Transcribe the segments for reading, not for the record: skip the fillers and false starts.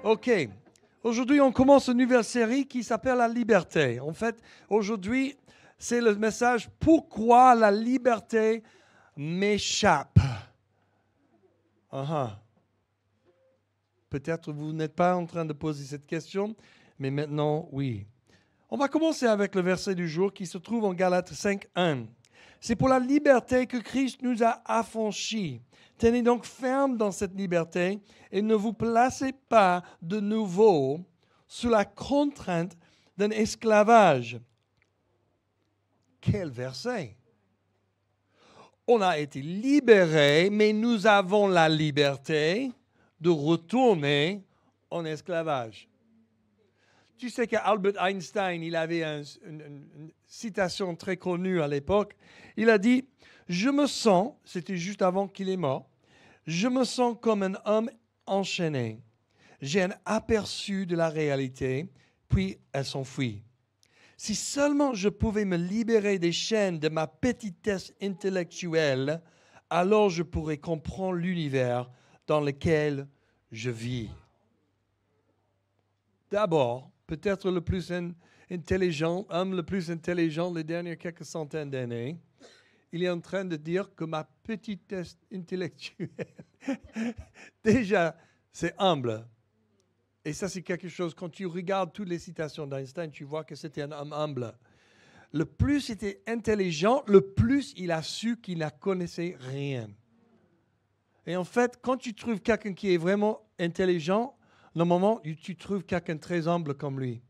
OK. Aujourd'hui, on commence une nouvelle série qui s'appelle La liberté. En fait, aujourd'hui, c'est le message « Pourquoi la liberté m'échappe ?» Peut-être vous n'êtes pas en train de poser cette question, mais maintenant, oui. On va commencer avec le verset du jour qui se trouve en Galates 5:1. C'est pour la liberté que Christ nous a affranchis. Tenez donc ferme dans cette liberté et ne vous placez pas de nouveau sous la contrainte d'un esclavage. Quel verset! On a été libérés, mais nous avons la liberté de retourner en esclavage. Tu sais qu'Albert Einstein, il avait une citation très connue à l'époque. Il a dit « Je me sens, c'était juste avant qu'il est mort, je me sens comme un homme enchaîné. J'ai un aperçu de la réalité, puis elle s'enfuit. Si seulement je pouvais me libérer des chaînes de ma petitesse intellectuelle, alors je pourrais comprendre l'univers dans lequel je vis. » D'abord, peut-être le plus intelligent, homme le plus intelligent des dernières quelques centaines d'années, il est en train de dire que ma petitesse intellectuelle, déjà, c'est humble. Et ça, c'est quelque chose, quand tu regardes toutes les citations d'Einstein, tu vois que c'était un homme humble. Le plus il était intelligent, le plus il a su qu'il ne connaissait rien. Et en fait, quand tu trouves quelqu'un qui est vraiment intelligent, normalement, tu trouves quelqu'un de très humble comme lui.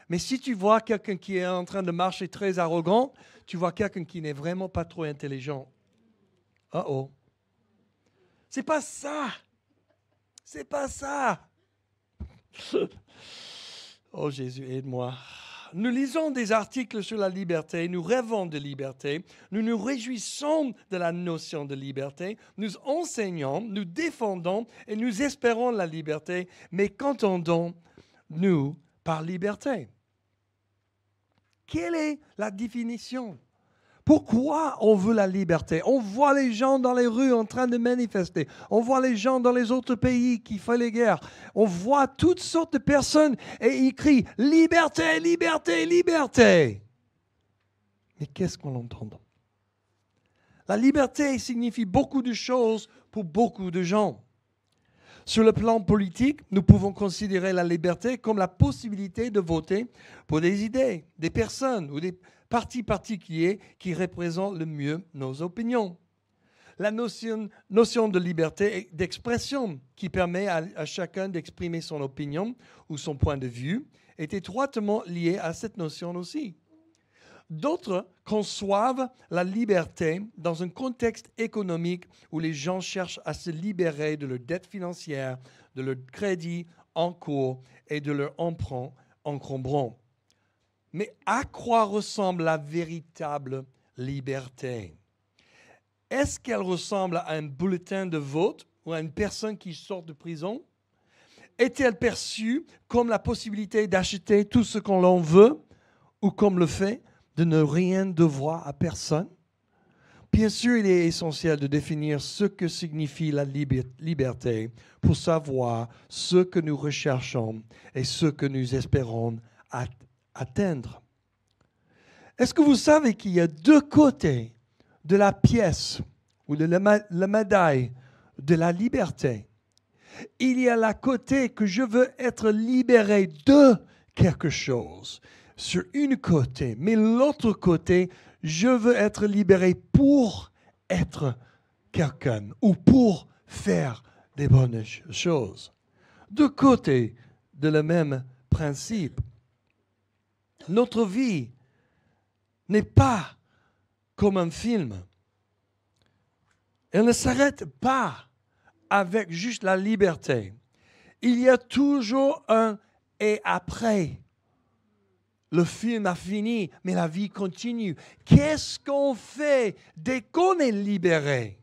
Mais si tu vois quelqu'un qui est en train de marcher très arrogant, tu vois quelqu'un qui n'est vraiment pas trop intelligent. Oh. C'est pas ça. C'est pas ça. Oh Jésus, aide-moi. Nous lisons des articles sur la liberté, nous rêvons de liberté, nous nous réjouissons de la notion de liberté, nous enseignons, nous défendons et nous espérons la liberté, mais qu'entendons-nous par liberté? Quelle est la définition? Pourquoi on veut la liberté? On voit les gens dans les rues en train de manifester. On voit les gens dans les autres pays qui font les guerres. On voit toutes sortes de personnes et ils crient « Liberté, liberté, liberté !» Mais qu'est-ce qu'on entend? La liberté signifie beaucoup de choses pour beaucoup de gens. Sur le plan politique, nous pouvons considérer la liberté comme la possibilité de voter pour des idées, des personnes ou des partis particuliers qui représentent le mieux nos opinions. La notion de liberté d'expression qui permet à chacun d'exprimer son opinion ou son point de vue est étroitement liée à cette notion aussi. D'autres conçoivent la liberté dans un contexte économique où les gens cherchent à se libérer de leur dette financière, de leur crédit en cours et de leur emprunt encombrant. Mais à quoi ressemble la véritable liberté? Est-ce qu'elle ressemble à un bulletin de vote ou à une personne qui sort de prison? Est-elle perçue comme la possibilité d'acheter tout ce qu'on l'en veut ou comme le fait de ne rien devoir à personne? Bien sûr, il est essentiel de définir ce que signifie la liberté pour savoir ce que nous recherchons et ce que nous espérons atteindre. Est-ce que vous savez qu'il y a deux côtés de la pièce ou de la médaille de la liberté? Il y a la côté que je veux être libéré de quelque chose sur une côté, mais l'autre côté, je veux être libéré pour être quelqu'un ou pour faire des bonnes choses. Deux côtés de le même principe. Notre vie n'est pas comme un film. Elle ne s'arrête pas avec juste la liberté. Il y a toujours un « et après ». Le film a fini, mais la vie continue. Qu'est-ce qu'on fait dès qu'on est libéré?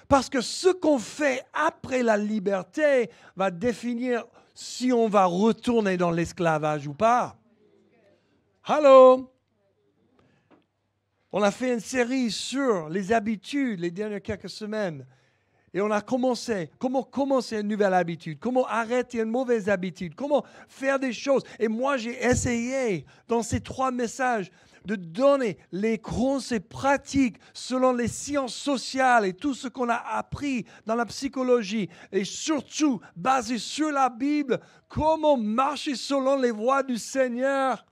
Parce que ce qu'on fait après la liberté va définir si on va retourner dans l'esclavage ou pas. Allô? On a fait une série sur les habitudes les dernières quelques semaines. Et on a commencé, comment commencer une nouvelle habitude, comment arrêter une mauvaise habitude, comment faire des choses. Et moi, j'ai essayé dans ces 3 messages de donner les conseils pratiques selon les sciences sociales et tout ce qu'on a appris dans la psychologie. Et surtout, basé sur la Bible, comment marcher selon les voies du Seigneur.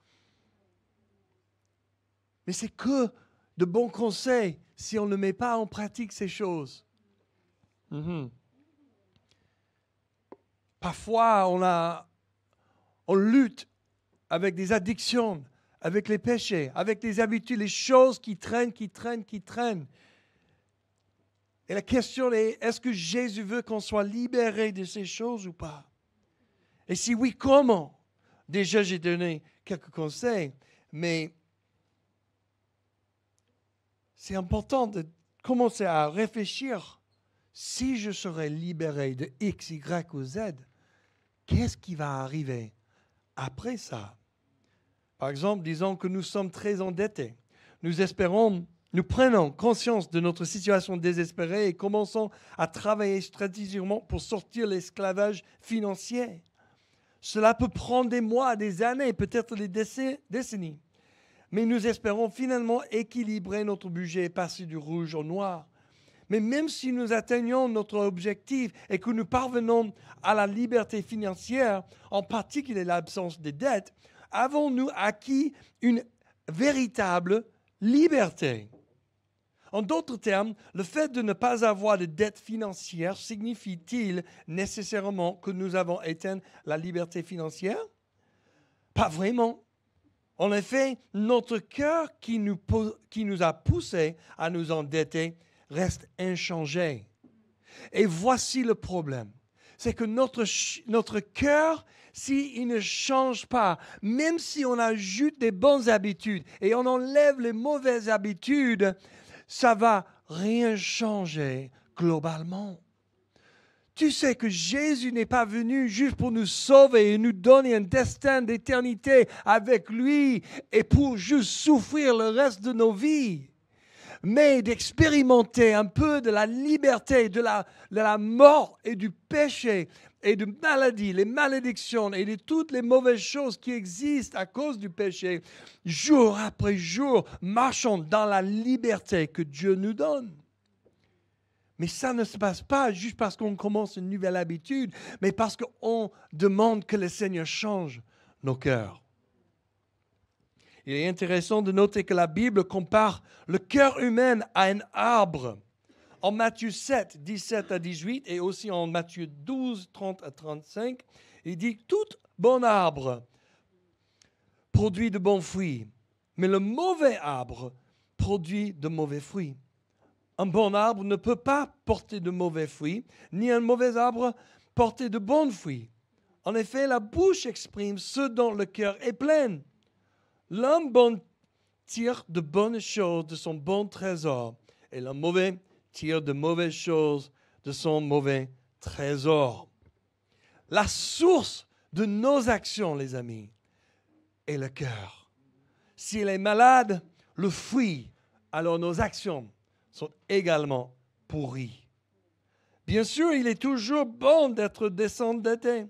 Mais c'est que de bons conseils si on ne met pas en pratique ces choses. Parfois, on lutte avec des addictions, avec les péchés, avec les habitudes, les choses qui traînent. Et la question est, est-ce que Jésus veut qu'on soit libéré de ces choses ou pas? Et si oui, comment? Déjà, j'ai donné quelques conseils, mais c'est important de commencer à réfléchir. Si je serais libéré de X, Y ou Z, qu'est-ce qui va arriver après ça? Par exemple, disons que nous sommes très endettés. Nous prenons conscience de notre situation désespérée et commençons à travailler stratégiquement pour sortir de l'esclavage financier. Cela peut prendre des mois, des années, peut-être des décennies. Mais nous espérons finalement équilibrer notre budget et passer du rouge au noir. Mais même si nous atteignons notre objectif et que nous parvenons à la liberté financière, en particulier l'absence de dettes, avons-nous acquis une véritable liberté? En d'autres termes, le fait de ne pas avoir de dettes financières signifie-t-il nécessairement que nous avons atteint la liberté financière? Pas vraiment. En effet, notre cœur qui nous a poussés à nous endetter reste inchangé. Et voici le problème. C'est que notre cœur, s'il ne change pas, même si on ajoute des bonnes habitudes et on enlève les mauvaises habitudes, ça ne va rien changer globalement. Tu sais que Jésus n'est pas venu juste pour nous sauver et nous donner un destin d'éternité avec lui et pour juste souffrir le reste de nos vies, mais d'expérimenter un peu de la liberté, de la mort et du péché et de maladies, les malédictions et de toutes les mauvaises choses qui existent à cause du péché, jour après jour, marchons dans la liberté que Dieu nous donne. Mais ça ne se passe pas juste parce qu'on commence une nouvelle habitude, mais parce qu'on demande que le Seigneur change nos cœurs. Il est intéressant de noter que la Bible compare le cœur humain à un arbre. En Matthieu 7, 17 à 18 et aussi en Matthieu 12, 30 à 35, il dit « Tout bon arbre produit de bons fruits, mais le mauvais arbre produit de mauvais fruits. Un bon arbre ne peut pas porter de mauvais fruits, ni un mauvais arbre porter de bons fruits. En effet, la bouche exprime ce dont le cœur est plein. L'homme bon tire de bonnes choses de son bon trésor, et le mauvais tire de mauvaises choses de son mauvais trésor. » La source de nos actions, les amis, est le cœur. S'il est malade, le fruit, alors nos actions sont également pourries. Bien sûr, il est toujours bon d'être désendetté,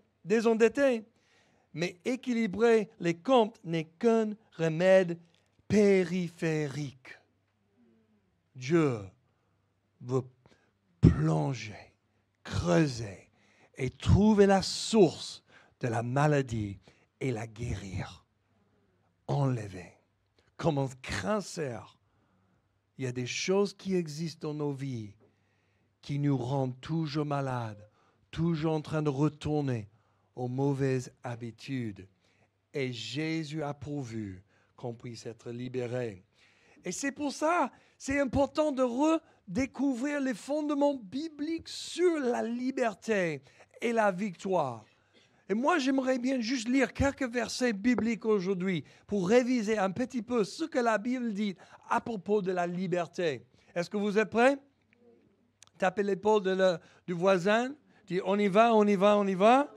mais équilibrer les comptes n'est qu'un remède périphérique. Dieu veut plonger, creuser et trouver la source de la maladie et la guérir, enlever. Comme un cancer, il y a des choses qui existent dans nos vies qui nous rendent toujours malades, toujours en train de retourner aux mauvaises habitudes. Et Jésus a pourvu qu'on puisse être libéré. Et c'est pour ça, c'est important de redécouvrir les fondements bibliques sur la liberté et la victoire. Et moi, j'aimerais bien juste lire quelques versets bibliques aujourd'hui pour réviser un petit peu ce que la Bible dit à propos de la liberté. Est-ce que vous êtes prêts? Tapez l'épaule du voisin. Dis, on y va, on y va, on y va.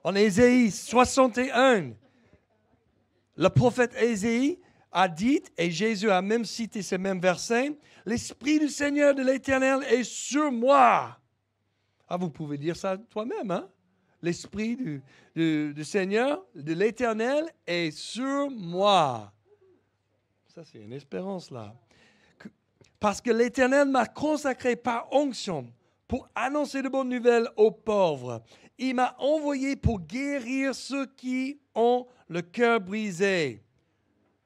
En Ésaïe 61, le prophète Ésaïe a dit, et Jésus a même cité ces mêmes versets, « L'Esprit du Seigneur de l'Éternel est sur moi. » Ah, vous pouvez dire ça toi-même, hein? L'Esprit du Seigneur, de l'Éternel est sur moi. Ça, c'est une espérance, là. Parce que l'Éternel m'a consacré par onction pour annoncer de bonnes nouvelles aux pauvres. Il m'a envoyé pour guérir ceux qui ont le cœur brisé,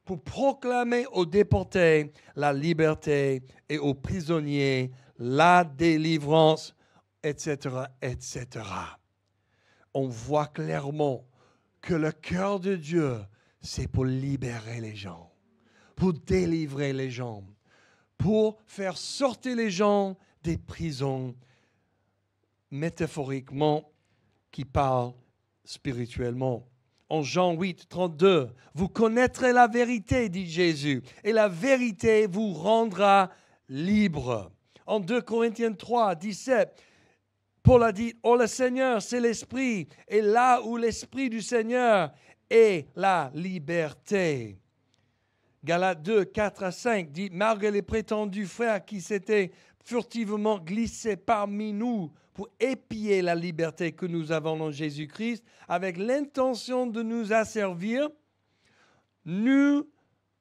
pour proclamer aux déportés la liberté et aux prisonniers la délivrance, etc., etc. On voit clairement que le cœur de Dieu, c'est pour libérer les gens, pour délivrer les gens, pour faire sortir les gens des prisons, métaphoriquement, qui parlent spirituellement. En Jean 8, 32, « Vous connaîtrez la vérité, dit Jésus, et la vérité vous rendra libre. » En 2 Corinthiens 3, 17, Paul a dit, « Oh, le Seigneur, c'est l'Esprit, et là où l'Esprit du Seigneur est la liberté. » Galates 2, 4 à 5 dit, « Malgré les prétendus frères qui s'étaient furtivement glissés parmi nous pour épier la liberté que nous avons en Jésus-Christ, avec l'intention de nous asservir, nous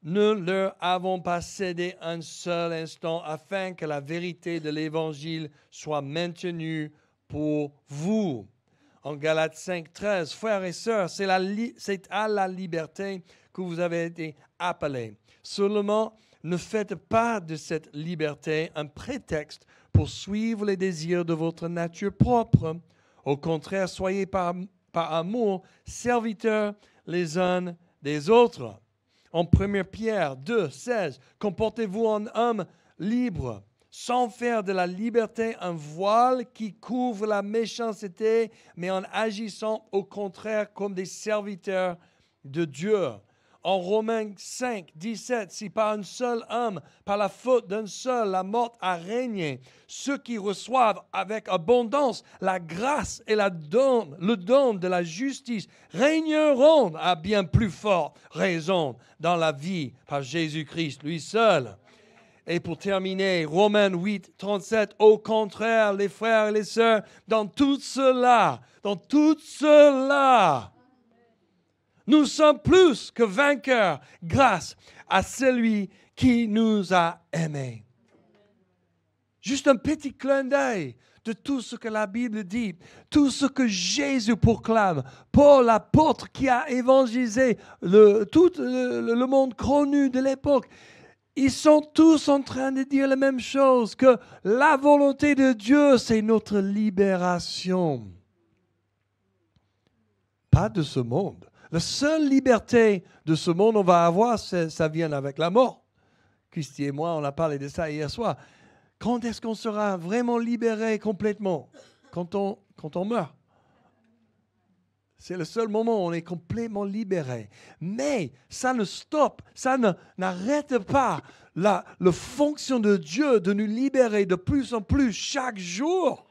ne leur avons pas cédé un seul instant afin que la vérité de l'Évangile soit maintenue pour vous. » En Galates 5, 13, « Frères et sœurs, c'est à la liberté que vous avez été appelés. Seulement, ne faites pas de cette liberté un prétexte pour suivre les désirs de votre nature propre. Au contraire, soyez par amour serviteurs les uns des autres. » En 1 Pierre 2, 16, « Comportez-vous en hommes libres, sans faire de la liberté un voile qui couvre la méchanceté, mais en agissant au contraire comme des serviteurs de Dieu. » En Romains 5, 17, « Si par un seul homme, par la faute d'un seul, la mort a régné, ceux qui reçoivent avec abondance la grâce et le don de la justice régneront à bien plus forte raison dans la vie par Jésus-Christ, lui seul. » Et pour terminer, Romains 8, 37, « Au contraire, les frères et les sœurs, dans tout cela, nous sommes plus que vainqueurs grâce à celui qui nous a aimés. » Juste un petit clin d'œil de tout ce que la Bible dit, tout ce que Jésus proclame. Paul, l'apôtre qui a évangélisé tout le monde connu de l'époque, ils sont tous en train de dire la même chose, que la volonté de Dieu, c'est notre libération. Pas de ce monde. La seule liberté de ce monde on va avoir, ça vient avec la mort. Christy et moi, on a parlé de ça hier soir. Quand est-ce qu'on sera vraiment libéré complètement? Quand on meurt. C'est le seul moment où on est complètement libéré. Mais ça ne stoppe, ça n'arrête pas la fonction de Dieu de nous libérer de plus en plus chaque jour.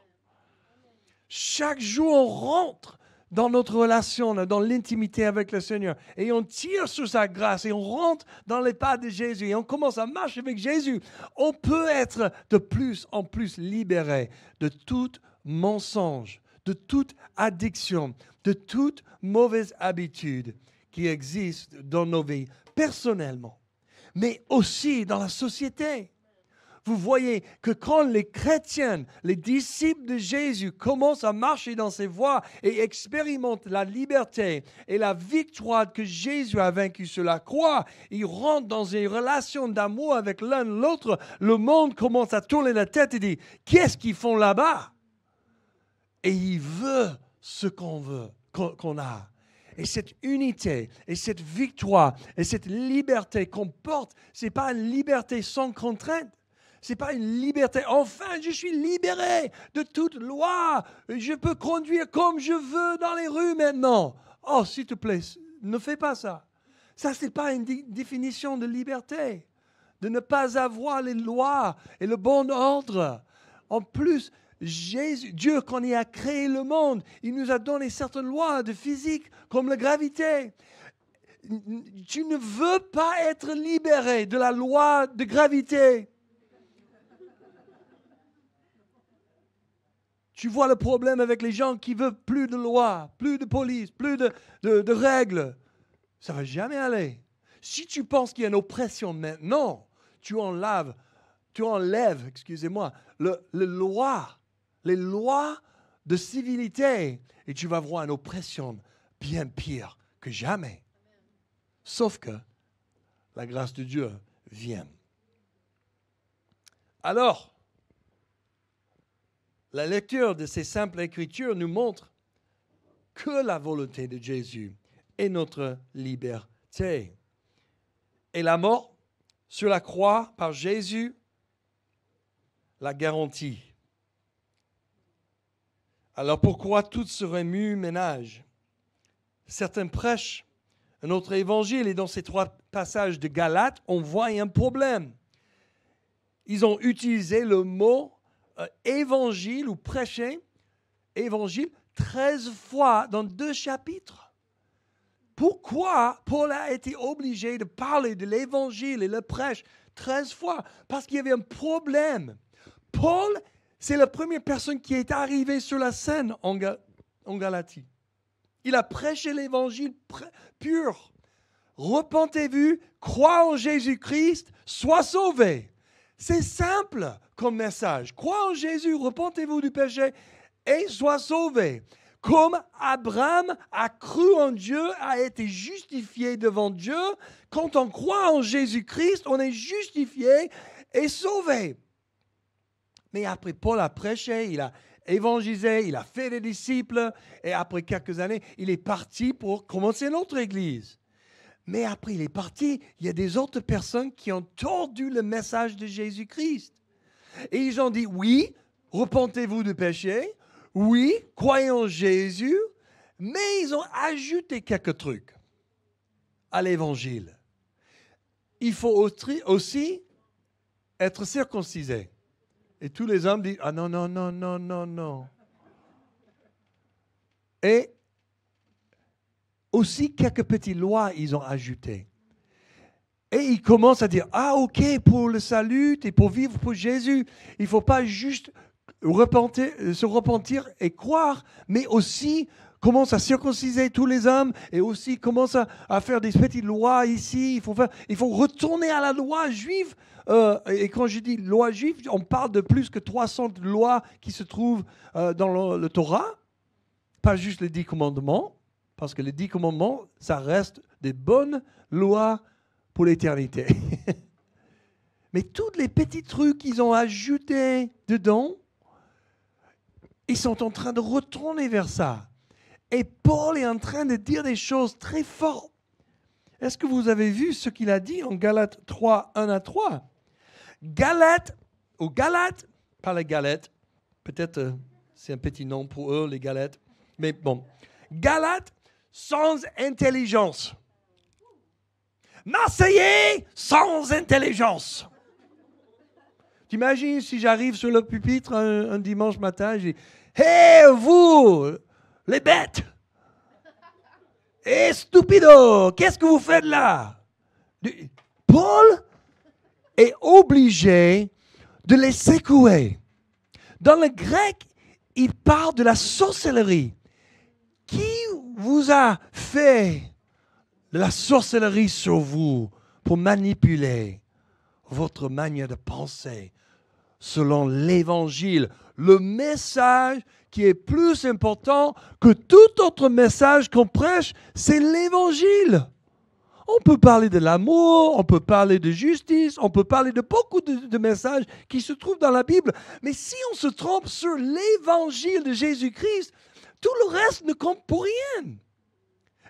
Chaque jour, on rentre dans notre relation, dans l'intimité avec le Seigneur. Et on tire sur sa grâce et on rentre dans les pas de Jésus. Et on commence à marcher avec Jésus. On peut être de plus en plus libéré de tout mensonge, de toute addiction, de toute mauvaise habitude qui existe dans nos vies, personnellement, mais aussi dans la société. Vous voyez que quand les chrétiens, les disciples de Jésus commencent à marcher dans ses voies et expérimentent la liberté et la victoire que Jésus a vaincue sur la croix, ils rentrent dans une relation d'amour avec l'un l'autre. Le monde commence à tourner la tête et dit « Qu'est-ce qu'ils font là-bas ?» Et il veut ce qu'on a. Et cette unité, et cette victoire, et cette liberté qu'on porte, ce n'est pas une liberté sans contrainte. Ce n'est pas une liberté. Enfin, je suis libéré de toute loi. Je peux conduire comme je veux dans les rues maintenant. Oh, s'il te plaît, ne fais pas ça. Ça, ce n'est pas une définition de liberté. De ne pas avoir les lois et le bon ordre. En plus, Dieu, quand il a créé le monde, il nous a donné certaines lois de physique, comme la gravité. Tu ne veux pas être libéré de la loi de gravité. Tu vois le problème avec les gens qui veulent plus de loi, plus de police, plus de règles. Ça ne va jamais aller. Si tu penses qu'il y a une oppression maintenant, tu enlèves, les lois de civilité, et tu vas voir une oppression bien pire que jamais. Sauf que la grâce de Dieu vient. Alors, la lecture de ces simples écritures nous montre que la volonté de Jésus est notre liberté. Et la mort sur la croix par Jésus la garantit. Alors pourquoi tout se remue-ménage? Certains prêchent un autre évangile et dans ces 3 passages de Galates, on voit un problème. Ils ont utilisé le mot évangile ou prêcher, évangile, 13 fois dans 2 chapitres. Pourquoi Paul a été obligé de parler de l'évangile et le prêche 13 fois? Parce qu'il y avait un problème. Paul, c'est la première personne qui est arrivée sur la scène en Galatie. Il a prêché l'évangile pur. Repentez-vous, crois en Jésus-Christ, sois sauvés. C'est simple comme message. Crois en Jésus, repentez-vous du péché et sois sauvés. Comme Abraham a cru en Dieu, a été justifié devant Dieu, quand on croit en Jésus-Christ, on est justifié et sauvé. Mais après, Paul a prêché, il a évangélisé, il a fait des disciples, et après quelques années, il est parti pour commencer notre église. Mais après, il est parti, il y a des autres personnes qui ont tordu le message de Jésus-Christ. Et ils ont dit, oui, repentez-vous du péché, oui, croyez en Jésus, mais ils ont ajouté quelques trucs à l'évangile. Il faut aussi être circoncisé. Et tous les hommes disent, ah non, non, non, non, non, non. Et aussi quelques petites lois ils ont ajoutées. Et ils commencent à dire, ah ok, pour le salut et pour vivre pour Jésus, il ne faut pas juste se repentir et croire, mais aussi commence à circonciser tous les hommes et aussi commence à faire des petites lois ici. Il faut retourner à la loi juive. Et quand je dis loi juive, on parle de plus que 300 lois qui se trouvent dans le Torah, pas juste les 10 commandements, parce que les 10 commandements, ça reste des bonnes lois pour l'éternité. Mais tous les petits trucs qu'ils ont ajoutés dedans, ils sont en train de retourner vers ça. Et Paul est en train de dire des choses très fortes. Est-ce que vous avez vu ce qu'il a dit en Galates 3, 1 à 3? Galates, pas les Galettes, peut-être c'est un petit nom pour eux, les Galettes, mais bon. Galates sans intelligence. Marseillais sans intelligence. T'imagines si j'arrive sur le pupitre un dimanche matin, je dis « Hé, vous, les bêtes! Hé, stupido, qu'est-ce que vous faites là ?» Paul est obligé de les secouer. Dans le grec, il parle de la sorcellerie. Qui vous a fait de la sorcellerie sur vous pour manipuler votre manière de penser selon l'évangile, le message qui est plus important que tout autre message qu'on prêche, c'est l'évangile. On peut parler de l'amour, on peut parler de justice, on peut parler de beaucoup de messages qui se trouvent dans la Bible. Mais si on se trompe sur l'évangile de Jésus-Christ, tout le reste ne compte pour rien.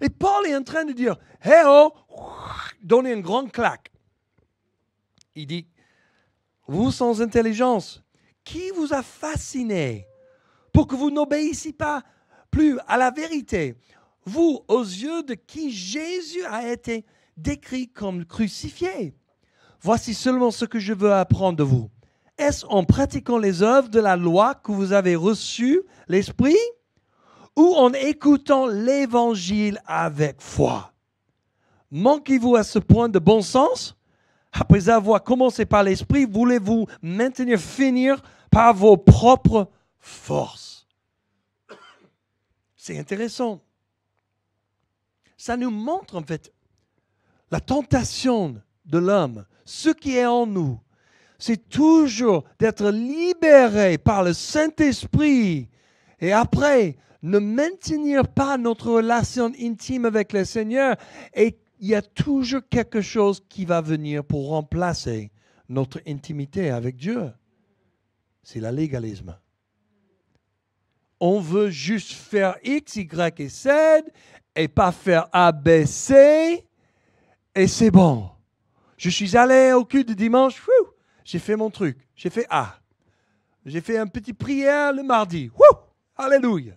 Et Paul est en train de dire, « Hé oh !» donner une grande claque. Il dit, « Vous sans intelligence, qui vous a fasciné pour que vous n'obéissiez pas plus à la vérité, vous, aux yeux de qui Jésus a été décrit comme crucifié. Voici seulement ce que je veux apprendre de vous. Est-ce en pratiquant les œuvres de la loi que vous avez reçu l'Esprit ou en écoutant l'Évangile avec foi? Manquez-vous à ce point de bon sens? Après avoir commencé par l'esprit, voulez-vous maintenant finir par vos propres forces? C'est intéressant. Ça nous montre en fait la tentation de l'homme, ce qui est en nous. C'est toujours d'être libéré par le Saint-Esprit et après ne maintenir pas notre relation intime avec le Seigneur, et il y a toujours quelque chose qui va venir pour remplacer notre intimité avec Dieu. C'est le légalisme. On veut juste faire X, Y et Z et pas faire A, B, C et c'est bon. Je suis allé au culte de dimanche, j'ai fait mon truc, j'ai fait A. J'ai fait une petite prière le mardi. Alléluia.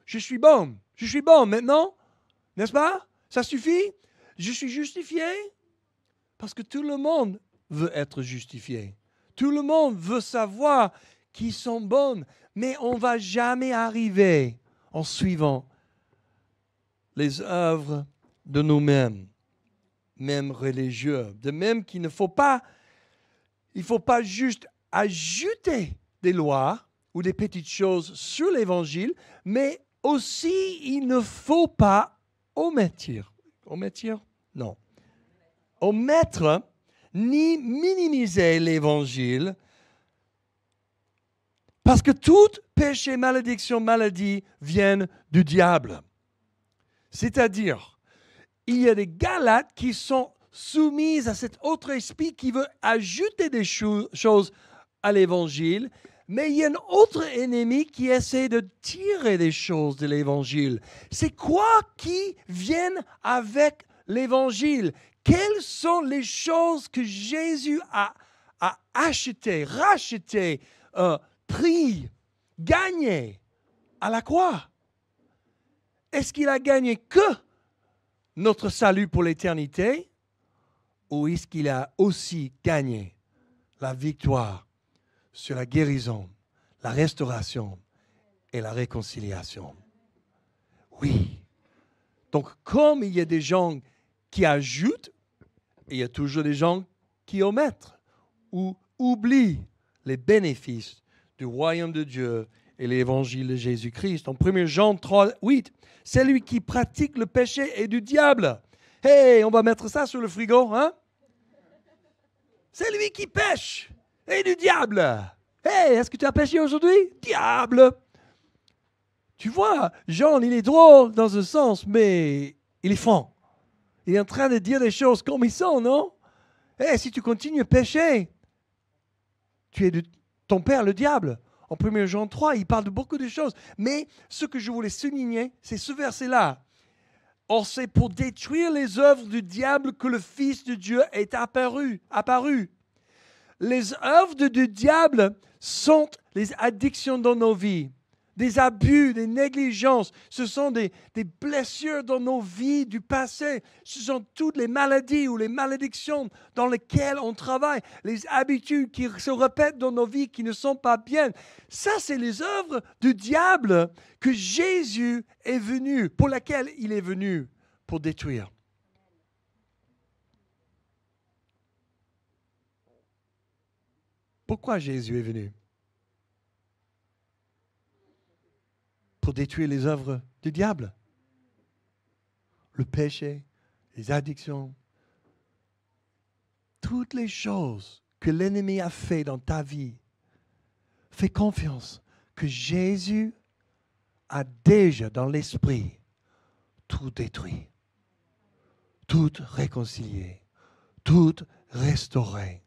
Je suis bon maintenant, n'est-ce pas? Ça suffit? Je suis justifié? Parce que tout le monde veut être justifié. Tout le monde veut savoir qu'ils sont bons, mais on ne va jamais arriver en suivant les œuvres de nous-mêmes, même religieux. De même qu'il ne faut pas, juste ajouter des lois ou des petites choses sur l'Évangile, mais aussi il ne faut pas omettre. Non. Omettre ni minimiser l'Évangile, parce que tout péché, malédiction, maladie viennent du diable. C'est-à-dire, il y a des Galates qui sont soumis à cet autre esprit qui veut ajouter des choses à l'Évangile, mais il y a un autre ennemi qui essaie de tirer des choses de l'Évangile. C'est quoi qui vient avec l'Évangile? Quelles sont les choses que Jésus a achetées, rachetées, pris, gagné à la croix? Est-ce qu'il a gagné que notre salut pour l'éternité, ou est-ce qu'il a aussi gagné la victoire sur la guérison, la restauration et la réconciliation? Oui. Donc, comme il y a des gens qui ajoutent, il y a toujours des gens qui omettent ou oublient les bénéfices du royaume de Dieu et l'évangile de Jésus-Christ. En 1 Jean 3, 8, celui qui pratique le péché est du diable. Hey, on va mettre ça sur le frigo, hein? Celui qui pêche est du diable. Hey, est-ce que tu as péché aujourd'hui? Diable! Tu vois, Jean, il est drôle dans un sens, mais il est franc. Il est en train de dire les choses comme ils sont, non? Hey, si tu continues à pécher, tu es de ton père, le diable. En 1 Jean 3, il parle de beaucoup de choses. Mais ce que je voulais souligner, c'est ce verset-là. Or, c'est pour détruire les œuvres du diable que le Fils de Dieu est apparu. Les œuvres du diable sont les addictions dans nos vies, des abus, des négligences. Ce sont des blessures dans nos vies du passé. Ce sont toutes les maladies ou les malédictions dans lesquelles on travaille, les habitudes qui se répètent dans nos vies qui ne sont pas bien. Ça, c'est les œuvres du diable que Jésus est venu, pour laquelle il est venu, pour détruire. Pourquoi Jésus est venu? Pour détruire les œuvres du diable. Le péché, les addictions, toutes les choses que l'ennemi a fait dans ta vie. Fais confiance que Jésus a déjà dans l'esprit tout détruit, tout réconcilié, tout restauré.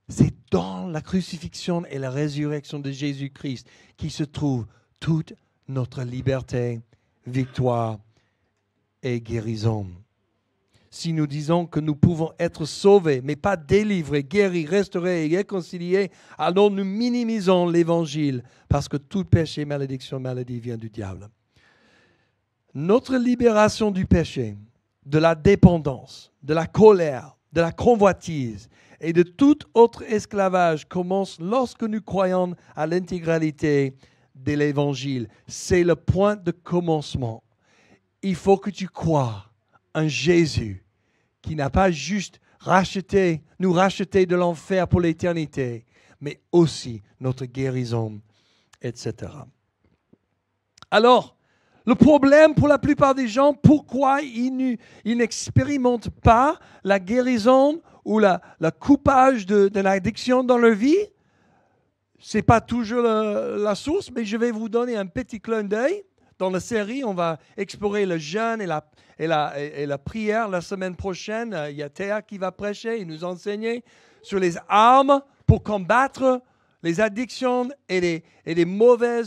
C'est dans la crucifixion et la résurrection de Jésus-Christ qui se trouve toute notre liberté, victoire et guérison. Si nous disons que nous pouvons être sauvés, mais pas délivrés, guéris, restaurés et réconciliés, alors nous minimisons l'Évangile, parce que tout péché, malédiction, maladie vient du diable. Notre libération du péché, de la dépendance, de la colère, de la convoitise et de tout autre esclavage commence lorsque nous croyons à l'intégralité de l'Évangile. C'est le point de commencement. Il faut que tu crois un Jésus qui n'a pas juste nous racheté de l'enfer pour l'éternité, mais aussi notre guérison, etc. Alors, le problème pour la plupart des gens, pourquoi ils n'expérimentent pas la guérison ou le coupage de l'addiction dans leur vie, ce n'est pas toujours la source, mais je vais vous donner un petit clin d'œil. Dans la série, on va explorer le jeûne et la prière. La semaine prochaine, il y a Théa qui va prêcher et nous enseigner sur les armes pour combattre les addictions et les mauvais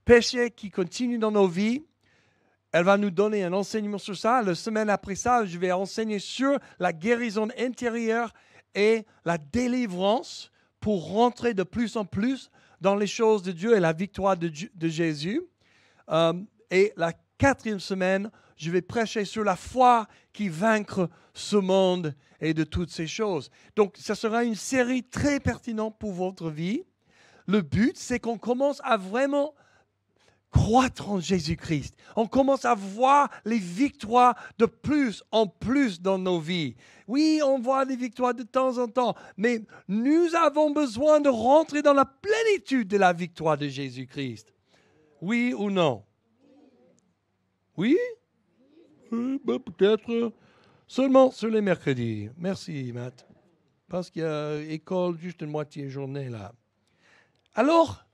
péchés qui continuent dans nos vies. Elle va nous donner un enseignement sur ça. La semaine après ça, je vais enseigner sur la guérison intérieure et la délivrance pour rentrer de plus en plus dans les choses de Dieu et la victoire de Jésus. Et la 4e semaine, je vais prêcher sur la foi qui vaincre ce monde et de toutes ces choses. Donc, ça sera une série très pertinente pour votre vie. Le but, c'est qu'on commence à vraiment croître en Jésus-Christ. On commence à voir les victoires de plus en plus dans nos vies. Oui, on voit des victoires de temps en temps, mais nous avons besoin de rentrer dans la plénitude de la victoire de Jésus-Christ. Oui ou non? Oui? Peut-être seulement sur les mercredis. Merci, Matt. Parce qu'il y a école juste une moitié journée là. Alors,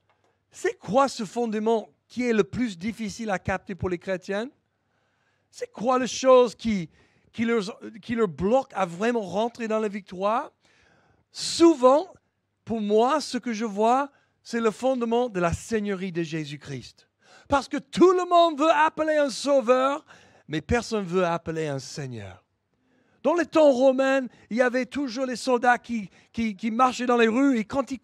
c'est quoi ce fondement qui est le plus difficile à capter pour les chrétiens? C'est quoi la chose qui leur bloque à vraiment rentrer dans la victoire? Souvent, pour moi, ce que je vois, c'est le fondement de la seigneurie de Jésus-Christ. Parce que tout le monde veut appeler un sauveur, mais personne ne veut appeler un seigneur. Dans les temps romains, il y avait toujours les soldats qui marchaient dans les rues et quand ils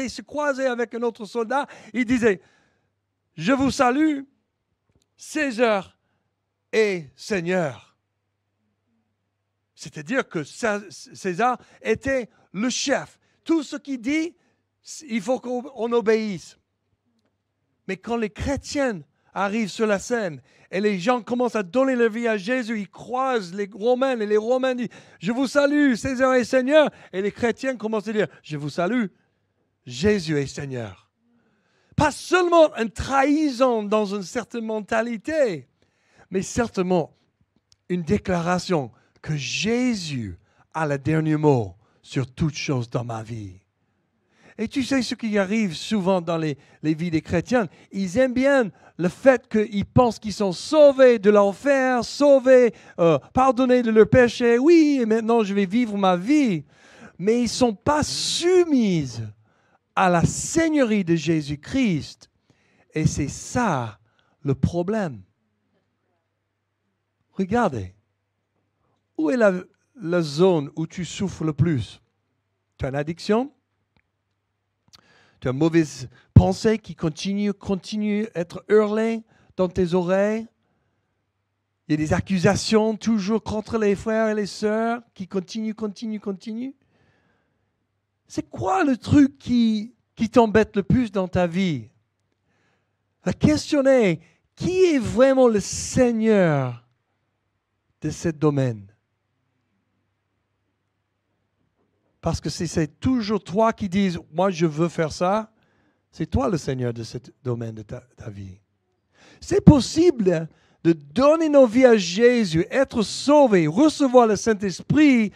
se croisaient avec un autre soldat, ils disaient « Je vous salue, César et Seigneur ». C'est-à-dire que César était le chef. Tout ce qu'il dit, il faut qu'on obéisse. Mais quand les chrétiens arrivent sur la scène et les gens commencent à donner leur vie à Jésus, ils croisent les Romains et les Romains disent « Je vous salue, César est Seigneur ». Et les chrétiens commencent à dire « Je vous salue, Jésus est Seigneur ». Pas seulement une trahison dans une certaine mentalité, mais certainement une déclaration que Jésus a le dernier mot sur toutes choses dans ma vie. Et tu sais ce qui arrive souvent dans les vies des chrétiens, ils aiment bien le fait qu'ils pensent qu'ils sont sauvés de l'enfer, sauvés, pardonnés de leurs péchés. Oui, et maintenant je vais vivre ma vie. Mais ils ne sont pas soumis à la seigneurie de Jésus-Christ. Et c'est ça le problème. Regardez, où est la zone où tu souffres le plus? Tu as une addiction? Tu as une mauvaise pensée qui continue à être hurlée dans tes oreilles. Il y a des accusations toujours contre les frères et les sœurs qui continuent. C'est quoi le truc qui t'embête le plus dans ta vie? La question est, qui est vraiment le Seigneur de ce domaine? Parce que c'est toujours toi qui dis, moi je veux faire ça. C'est toi le Seigneur de ce domaine de ta vie. C'est possible de donner nos vies à Jésus, être sauvé, recevoir le Saint-Esprit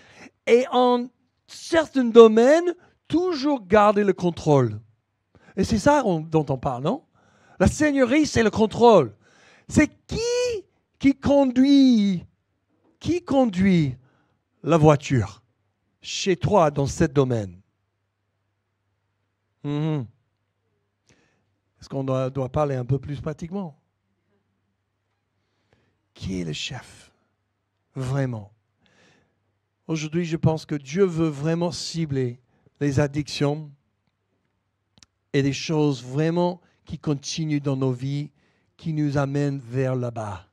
et en certains domaines, toujours garder le contrôle. Et c'est ça dont on parle, non? La Seigneurie, c'est le contrôle. C'est qui conduit la voiture chez toi dans ce domaine? Est-ce qu'on doit parler un peu plus pratiquement? Qui est le chef? Vraiment. Aujourd'hui, je pense que Dieu veut vraiment cibler les addictions et des choses vraiment qui continuent dans nos vies, qui nous amènent vers là-bas.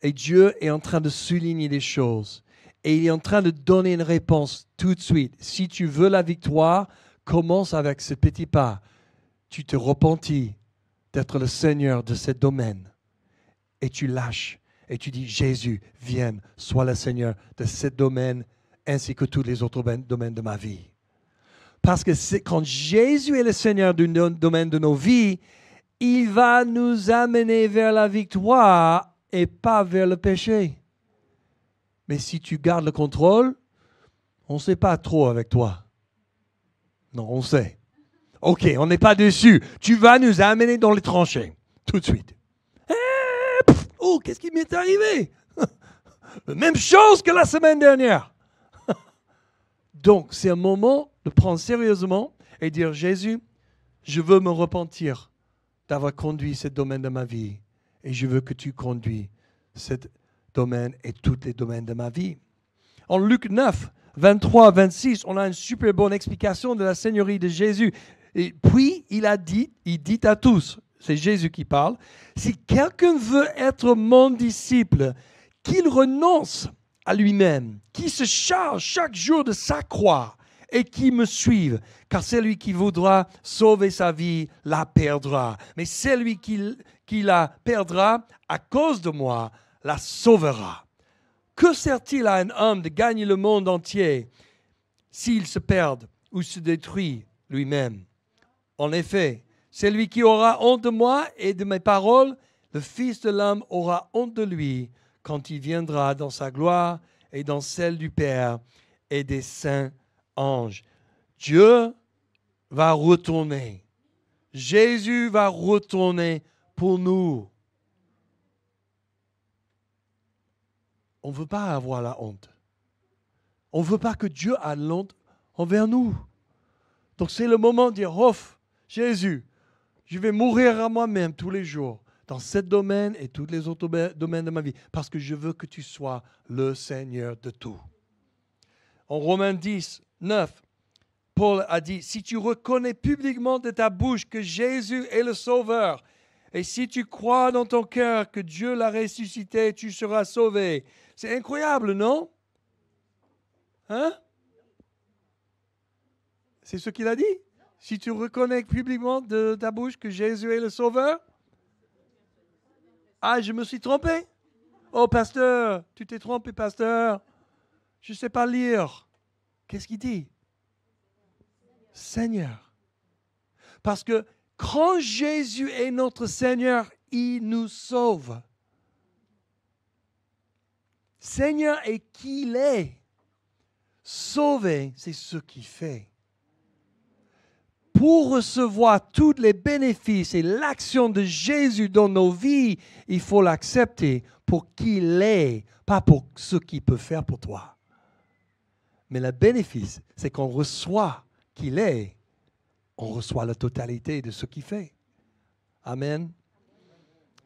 Et Dieu est en train de souligner des choses. Et il est en train de donner une réponse tout de suite. Si tu veux la victoire, commence avec ce petit pas. Tu te repentis d'être le Seigneur de ce domaine. Et tu lâches. Et tu dis, Jésus, viens, sois le Seigneur de ce domaine ainsi que tous les autres domaines de ma vie. Parce que quand Jésus est le Seigneur du domaine de nos vies, il va nous amener vers la victoire et pas vers le péché. Mais si tu gardes le contrôle, on ne sait pas trop avec toi. Non, on sait. OK, on n'est pas dessus. Tu vas nous amener dans les tranchées, tout de suite. Oh, qu'est-ce qui m'est arrivé? Même chose que la semaine dernière. Donc, c'est un moment de prendre sérieusement et dire, Jésus, je veux me repentir d'avoir conduit ce domaine de ma vie. Et je veux que tu conduis ce domaine et tous les domaines de ma vie. En Luc 9, 23 à 26, on a une super bonne explication de la seigneurie de Jésus. Et puis, il dit à tous, c'est Jésus qui parle, si quelqu'un veut être mon disciple, qu'il renonce à lui-même, qu'il se charge chaque jour de sa croix et qu'il me suive, car celui qui voudra sauver sa vie la perdra. Mais celui qui la perdra à cause de moi la sauvera. Que sert-il à un homme de gagner le monde entier s'il se perd ou se détruit lui-même? En effet, celui qui aura honte de moi et de mes paroles, le Fils de l'homme aura honte de lui quand il viendra dans sa gloire et dans celle du Père et des saints anges. Dieu va retourner. Jésus va retourner pour nous. On ne veut pas avoir la honte. On ne veut pas que Dieu ait honte envers nous. Donc c'est le moment de dire, oh, Jésus, je vais mourir à moi-même tous les jours dans ce domaine et tous les autres domaines de ma vie parce que je veux que tu sois le Seigneur de tout. En Romains 10, 9, Paul a dit, si tu reconnais publiquement de ta bouche que Jésus est le Sauveur et si tu crois dans ton cœur que Dieu l'a ressuscité, tu seras sauvé. C'est incroyable, non? Hein? C'est ce qu'il a dit? Si tu reconnais publiquement de ta bouche que Jésus est le Sauveur? Ah, je me suis trompé? Oh, pasteur, tu t'es trompé, pasteur. Je ne sais pas lire. Qu'est-ce qu'il dit? Seigneur. Parce que quand Jésus est notre Seigneur, il nous sauve. Seigneur est qui il est. Sauver, c'est ce qu'il fait. Pour recevoir tous les bénéfices et l'action de Jésus dans nos vies, il faut l'accepter pour qui il est, pas pour ce qu'il peut faire pour toi. Mais le bénéfice, c'est qu'on reçoit qui il est, on reçoit la totalité de ce qu'il fait. Amen.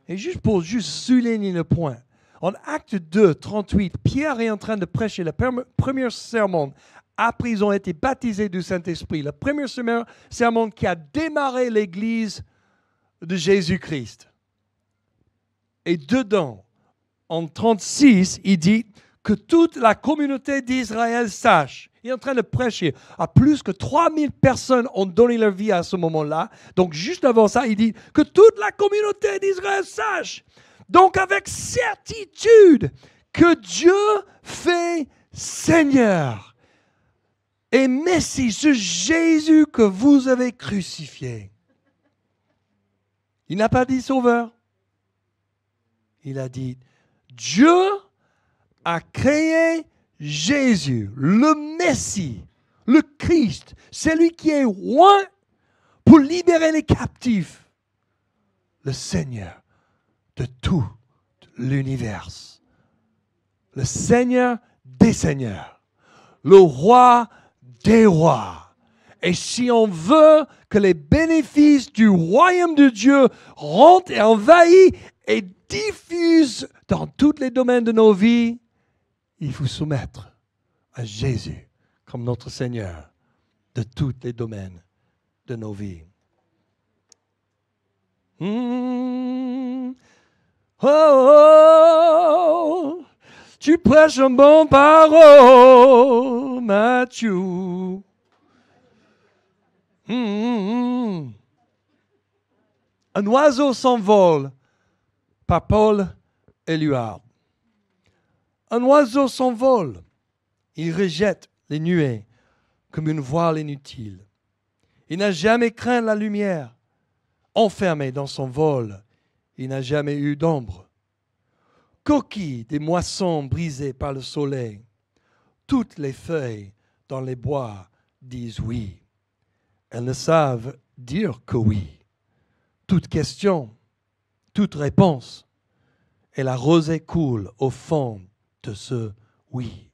Et juste pour souligner le point, en Acte 2, 38, Pierre est en train de prêcher le premier sermon après ils ont été baptisés du Saint-Esprit. Le premier sermon qui a démarré l'Église de Jésus-Christ. Et dedans, en 36, il dit que toute la communauté d'Israël sache. Il est en train de prêcher. À plus que 3000 personnes ont donné leur vie à ce moment-là. Donc, juste avant ça, il dit que toute la communauté d'Israël sache. Donc, avec certitude que Dieu fait Seigneur et Messie, ce Jésus que vous avez crucifié. Il n'a pas dit Sauveur. Il a dit Dieu a créé Jésus, le Messie, le Christ, celui qui est roi pour libérer les captifs, le Seigneur de tout l'univers, le Seigneur des seigneurs, le roi des rois. Et si on veut que les bénéfices du royaume de Dieu rentrent et envahissent et diffusent dans tous les domaines de nos vies, il faut soumettre à Jésus comme notre Seigneur de tous les domaines de nos vies. Oh, oh, tu prêches un bon parole, Matthieu. Un oiseau s'envole par Paul Éluard. Un oiseau s'envole. Il rejette les nuées comme une voile inutile. Il n'a jamais craint la lumière. Enfermé dans son vol, il n'a jamais eu d'ombre. Coquille des moissons brisées par le soleil. Toutes les feuilles dans les bois disent oui. Elles ne savent dire que oui. Toute question, toute réponse, et la rosée coule au fond de ce oui.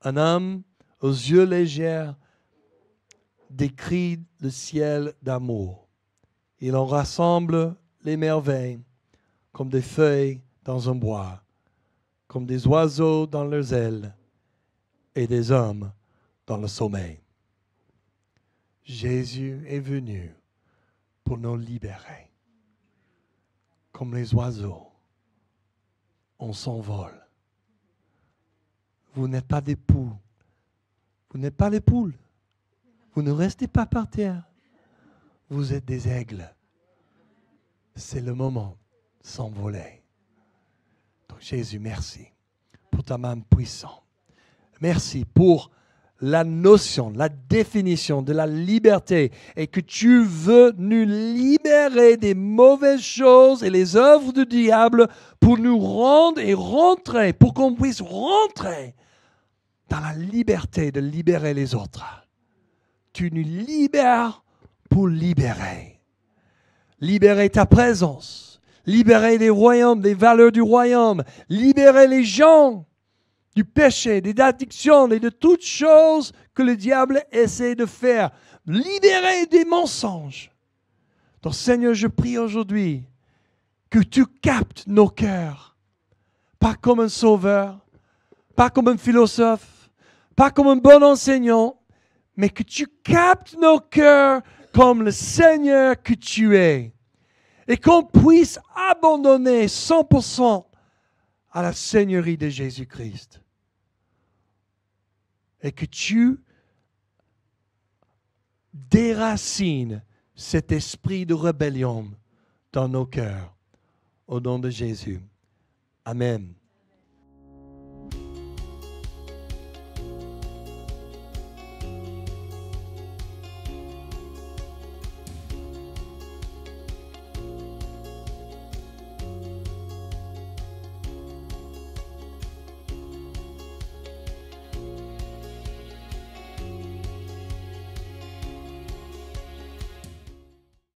Un homme aux yeux légers décrit le ciel d'amour. Il en rassemble les merveilles comme des feuilles dans un bois, comme des oiseaux dans leurs ailes et des hommes dans le sommeil. Jésus est venu pour nous libérer. Comme les oiseaux, on s'envole. Vous n'êtes pas des poules. Vous n'êtes pas les poules. Vous ne restez pas par terre. Vous êtes des aigles. C'est le moment de s'envoler. Donc Jésus, merci pour ta main puissante. Merci pour la notion, la définition de la liberté et que tu veux nous libérer des mauvaises choses et les œuvres du diable pour nous rendre et rentrer, pour qu'on puisse rentrer dans la liberté de libérer les autres. Tu nous libères pour libérer. Libérer ta présence, libérer les royaumes, les valeurs du royaume, libérer les gens du péché, des addictions et de toutes choses que le diable essaie de faire. Libérer des mensonges. Donc Seigneur, je prie aujourd'hui que tu captes nos cœurs. Pas comme un sauveur, pas comme un philosophe, pas comme un bon enseignant, mais que tu captes nos cœurs comme le Seigneur que tu es. Et qu'on puisse abandonner 100% à la Seigneurie de Jésus-Christ. Et que tu déracines cet esprit de rébellion dans nos cœurs. Au nom de Jésus. Amen.